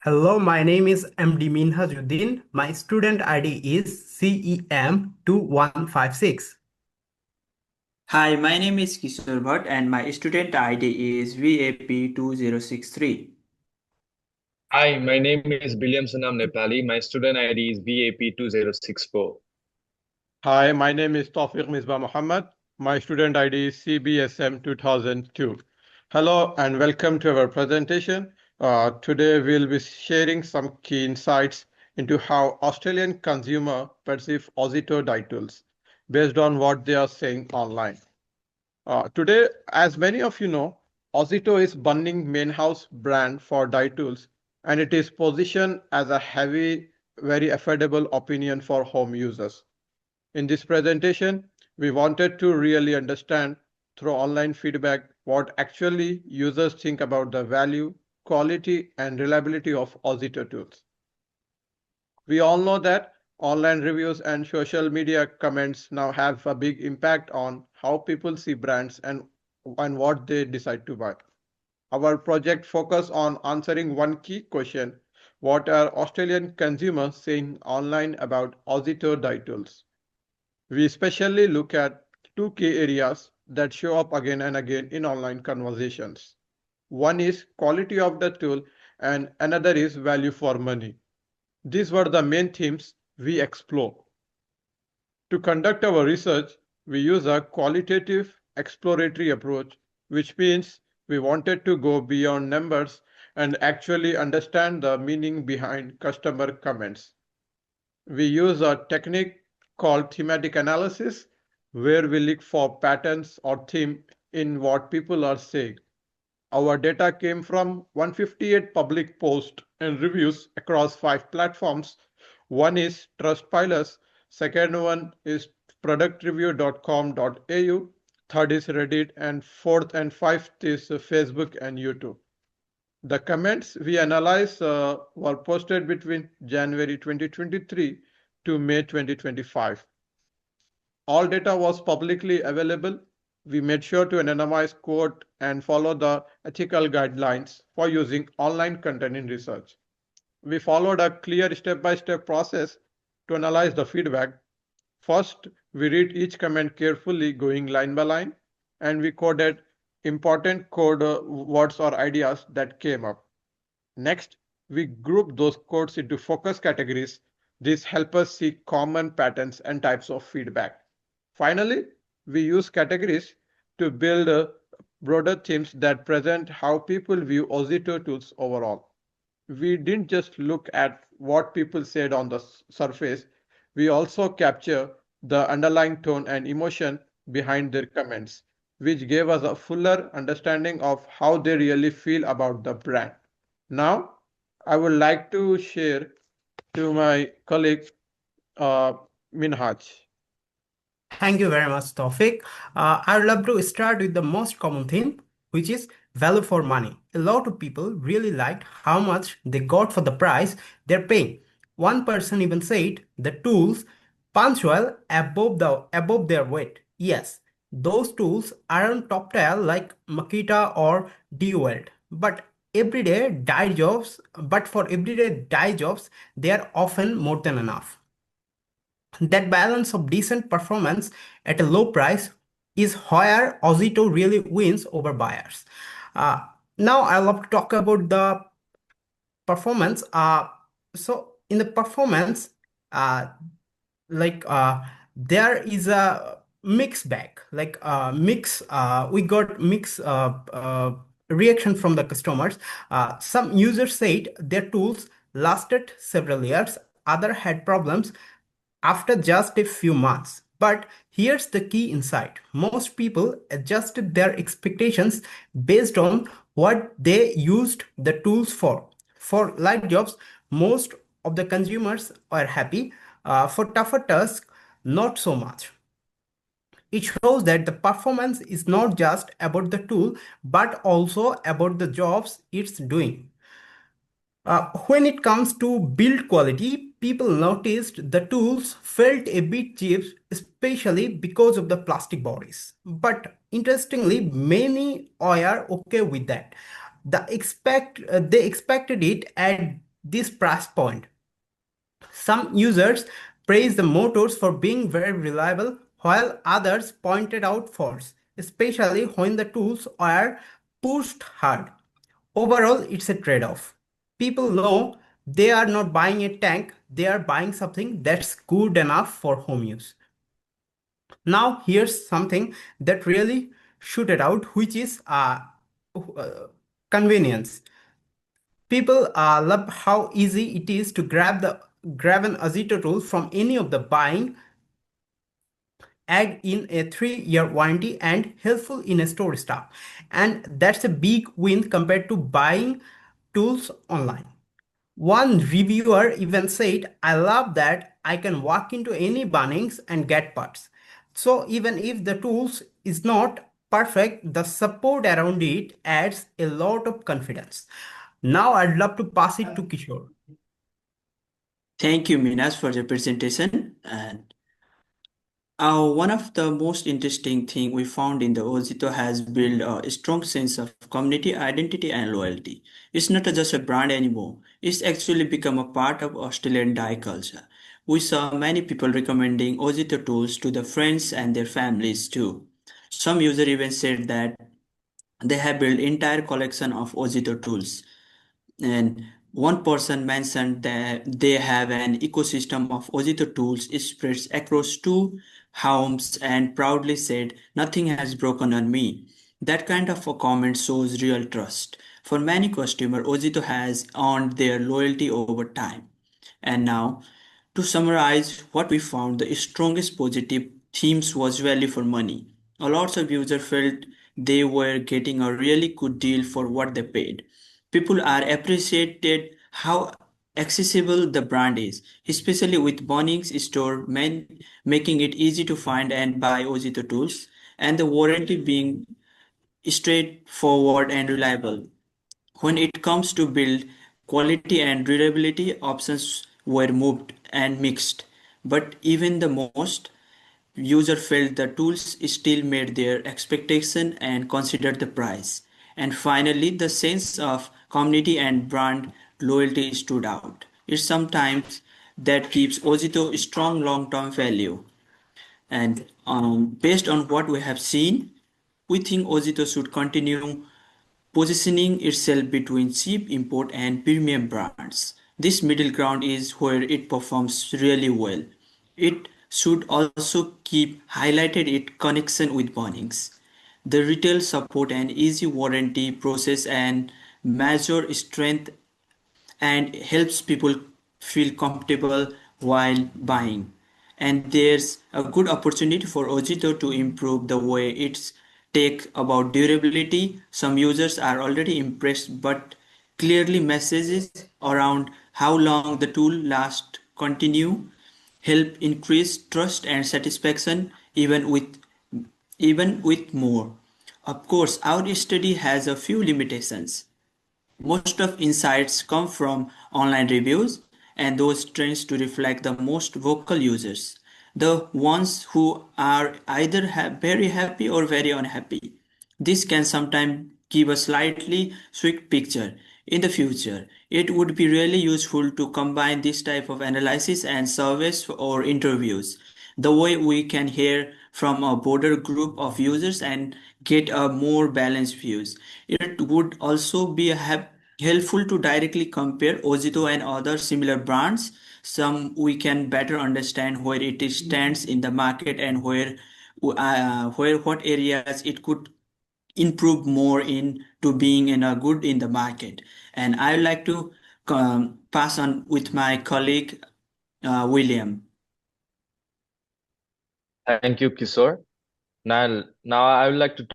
Hello, my name is MD Minhaz Uddin. My student ID is CEM2156. Hi, my name is Kishor Bhatt and my student ID is VAP2063. Hi, my name is Billium Sunam Nepali. My student ID is VAP2064. Hi, my name is Toufiq Misbah Mohammed. My student ID is CBSM 2002. Hello and welcome to our presentation. Today we'll be sharing some key insights into how Australian consumer perceive Aussie dye tools based on what they are saying online. Today, as many of you know, Ozito is Bunning main house brand for dye tools, and it is positioned as a heavy, very affordable opinion for home users. In this presentation, we wanted to really understand through online feedback what actually users think about the value, quality, and reliability of Ozito tools. We all know that online reviews and social media comments now have a big impact on how people see brands and what they decide to buy. Our project focus on answering one key question: what are Australian consumers saying online about Ozito dye tools? We especially look at two key areas that show up again and again in online conversations. One is quality of the tool and another is value for money. These were the main themes we explore. To conduct our research, we use a qualitative exploratory approach, which means we wanted to go beyond numbers and actually understand the meaning behind customer comments. We use a technique called thematic analysis, where we look for patterns or theme in what people are saying. Our data came from 158 public posts and reviews across 5 platforms. One is Trustpilot, second one is productreview.com.au, third is Reddit, and fourth and fifth is Facebook and YouTube. The comments we analyzed were posted between January 2023 to May 2025. All data was publicly available. We made sure to anonymize, quote, and follow the ethical guidelines for using online content in research. We followed a clear step-by-step process to analyze the feedback. First, we read each comment carefully, going line by line, and we coded important code words or ideas that came up. Next, we group those codes into focus categories. This helps us see common patterns and types of feedback. Finally, we use categories to build broader themes that present how people view Ozito tools overall. We didn't just look at what people said on the surface, we also capture the underlying tone and emotion behind their comments, which gave us a fuller understanding of how they really feel about the brand. Now, I would like to share to my colleague Minhaj. Thank you very much, Tawfiq. I would love to start with the most common theme, which is value for money. A lot of people really liked how much they got for the price they're paying. One person even said the tools punch well above their weight. Yes, those tools aren't top tier like Makita or DeWalt, but for everyday dye jobs, they are often more than enough. That balance of decent performance at a low price is where Ozito really wins over buyers. Uh, Now I love to talk about the performance. So in the performance, uh, like there is a mix bag, we got mix reaction from the customers. Some users said their tools lasted several years, other had problems after just a few months. But here's the key insight: most people adjusted their expectations based on what they used the tools for. For light jobs, most of the consumers are happy. For tougher tasks, not so much. It shows that the performance is not just about the tool, but also about the jobs it's doing. When it comes to build quality, people noticed the tools felt a bit cheap, especially because of the plastic bodies. But interestingly, many are okay with that. They expected it at this price point. Some users praised the motors for being very reliable, while others pointed out faults, especially when the tools were pushed hard. Overall, it's a trade-off. People know they are not buying a tank, they are buying something that's good enough for home use. Now, here's something that really shooted out, which is uh, convenience. People love how easy it is to grab an Azito tool from any of the buying, add in a 3-year warranty, and helpful in a store staff. And that's a big win compared to buying tools online. One reviewer even said, I love that I can walk into any Bunnings and get parts. So even if the tools is not perfect, the support around it adds a lot of confidence. Now I'd love to pass it to Kishore. Thank you, Minhaz, for the presentation. And one of the most interesting thing we found in the Ozito has built a strong sense of community identity and loyalty. It's not just a brand anymore. It's actually become a part of Australian dye culture. We saw many people recommending Ozito tools to their friends and their families too. Some user even said that they have built entire collection of Ozito tools. And one person mentioned that they have an ecosystem of Ozito tools spreads across 2 homes and proudly said, nothing has broken on me. That kind of a comment shows real trust. For many customers, Ozito has earned their loyalty over time. And now, to summarize what we found, the strongest positive themes was value for money. A lot of users felt they were getting a really good deal for what they paid. People are appreciated how accessible the brand is, especially with Bunnings store making it easy to find and buy Ozito tools, and the warranty being straightforward and reliable. When it comes to build quality and durability, options were moved and mixed, but even the most user felt the tools still made their expectation and considered the price. And finally, the sense of community and brand loyalty stood out. It's sometimes that keeps Ozito strong long-term value. And based on what we have seen, we think Ozito should continue positioning itself between cheap import and premium brands. This middle ground is where it performs really well. It should also keep highlighted its connection with Bunnings. The retail support and easy warranty process and major strength and helps people feel comfortable while buying. And there's a good opportunity for Ojito to improve the way it's take about durability. Some users are already impressed, but clearly messages around how long the tool lasts continue help increase trust and satisfaction even with more. Of course, our study has a few limitations. Most of insights come from online reviews, and those tends to reflect the most vocal users, the ones who are either very happy or very unhappy. This can sometimes give a slightly sweet picture. In the future, it would be really useful to combine this type of analysis and surveys or interviews. The way we can hear from a broader group of users and get a more balanced views. It would also be helpful to directly compare Ozito and other similar brands. Some we can better understand where it stands in the market and where what areas it could improve more in to being in a good in the market. And I would like to pass on with my colleague William. Thank you, Kishor. Now I would like to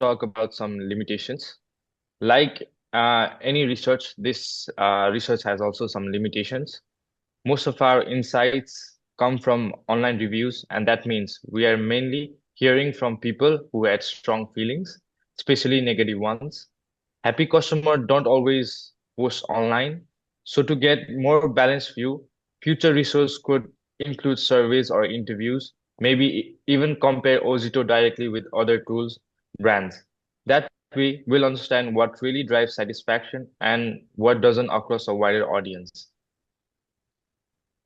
talk about some limitations. Like any research, this research has also some limitations. Most of our insights come from online reviews, and that means we are mainly hearing from people who had strong feelings, especially negative ones. Happy customers don't always post online. So to get more balanced view, future resource could include surveys or interviews, maybe even compare Ozito directly with other tools brands. That way, we'll understand what really drives satisfaction and what doesn't across a wider audience.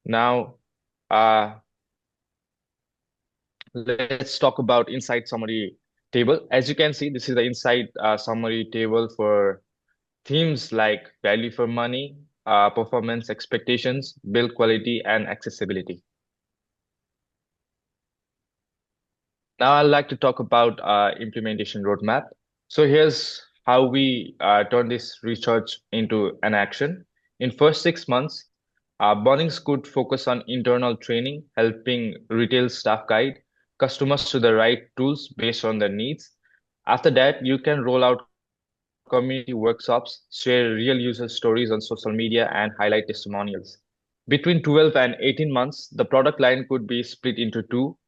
Now, uh, let's talk about insight summary table. As you can see, this is the insight summary table for themes like value for money, performance expectations, build quality, and accessibility. Now I'd like to talk about implementation roadmap. So here's how we turn this research into an action. In first 6 months, Bonnings could focus on internal training, helping retail staff guide customers to the right tools based on their needs. After that, you can roll out community workshops, share real user stories on social media, and highlight testimonials. Between 12 and 18 months, the product line could be split into two,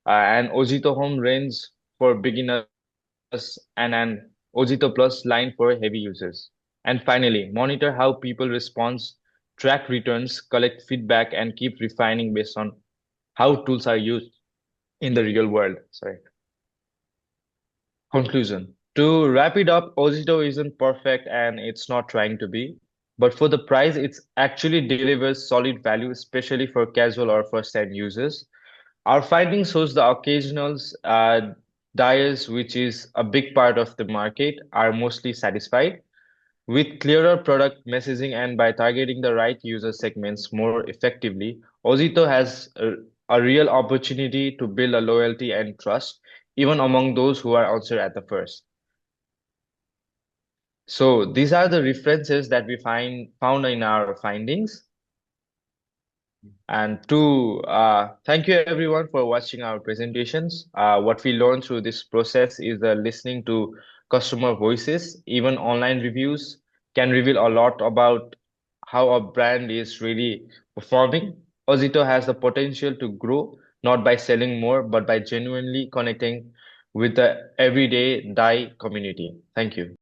an Ojito Home range for beginners and an Ojito Plus line for heavy users. And finally, monitor how people respond, track returns, collect feedback, and keep refining based on how tools are used in the real world. Sorry. Conclusion. To wrap it up, Ojito isn't perfect and it's not trying to be. But for the price, it actually delivers solid value, especially for casual or first-time users. Our findings shows the occasional dyers, which is a big part of the market, are mostly satisfied. With clearer product messaging and by targeting the right user segments more effectively, Ozito has a real opportunity to build a loyalty and trust, even among those who are answered at the first. So these are the references that we found in our findings. And to thank you everyone for watching our presentations. What we learned through this process is listening to customer voices. Even online reviews can reveal a lot about how a brand is really performing. Ozito has the potential to grow not by selling more, but by genuinely connecting with the everyday dye community. Thank you.